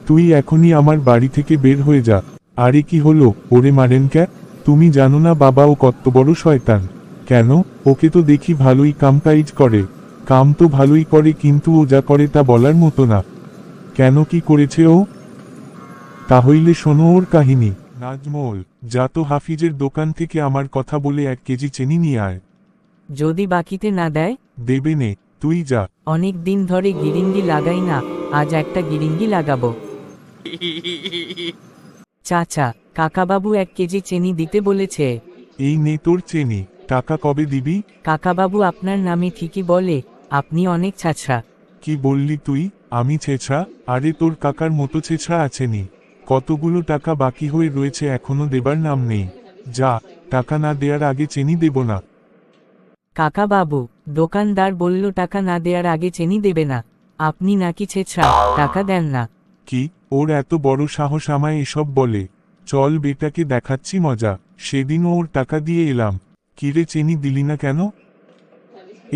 তুই এখনই আমার বাড়ি থেকে বের হয়ে যা। আরে কি হলো, ওরে মারেন কে? তুমি জানো না বাবা ও কত বড় শয়তান? কেন? ওকে তো দেখি ভালোই কাজ করে। কাম তো ভালোই করে, কিন্তু ও যা করে তা বলার মতো না। কেন, কি করেছে ও? তাহলে শোনো ওর কাহিনী। নাজমল, যা তো হাফিজের দোকান থেকে আমার কথা বলে 1 কেজি চিনি নিয়ে আয়। যদি বাকিতে না দেয়? দেবে নে, তুই যা। অনেক দিন ধরে গিরিঙ্গি লাগাই না, আজ একটা গিরিঙ্গি লাগাবো। চাচা, কাকাবাবু 1 কেজি চিনি দিতে বলেছে। এই নে তোর চেনি। টাকা কবে দিবি? কাকাবাবু আপনার নামে ঠিকই বলে, আপনি অনেক ছাছড়া। কি বললি তুই? আমি ছেছড়া? আরে তোর কাকার মতো ছেছড়া আছেনি? কতগুলো টাকা বাকি হয়ে রয়েছে, এখনো দেবার নাম নেই। যা, টাকা না দেওয়ার আগে চিনি দেব না। কাকাবাবু, দোকানদার বলল টাকা না দেওয়ার আগে চিনি দেবে না। আপনি নাকি ছেছড়া, টাকা দেন না। কি, ওর এত বড় সাহস আমায় এসব বলে? চল বেটাকে দেখাচ্ছি মজা। সেদিনও ওর টাকা দিয়ে এলাম। কিরে, চিনি দিলি না কেন?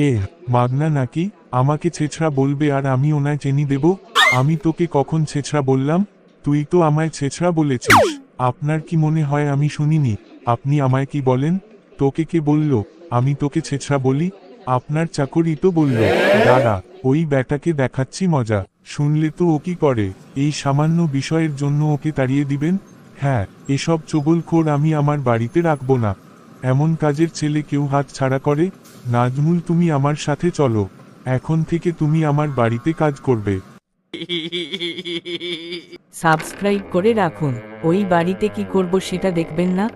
এ, মাগনা নাকি? আমাকে ছেছড়া বলবে আর আমি ওনায় চিনি দেব? আমি তোকে কখন ছেছড়া বললাম? তুই তো আমায় ছেছড়া বলেছিস। আপনার কি মনে হয় আমি শুনিনি? আপনি আমায় কি বলেন? তোকে কে বলল আমি তোকে ছেছড়া বলি? আপনার চাকরই তো বলল। দাঁড়া, ওই ব্যাটাকে দেখাচ্ছি মজা। শুনলে তো ও কি করে? এই সামান্য বিষয়ের জন্য ওকে তাড়িয়ে দিবেন? হ্যাঁ, এসব চগলখোর আমি আমার বাড়িতে রাখবো না। এমন কাজের ছেলে কেউ হাত ছাড়া করে? নাজমুল, তুমি আমার সাথে চলো। এখন থেকে তুমি আমার বাড়িতে কাজ করবে। সাবস্ক্রাইব করে রাখুন। ওই বাড়িতে কি করব সেটা দেখবেন না?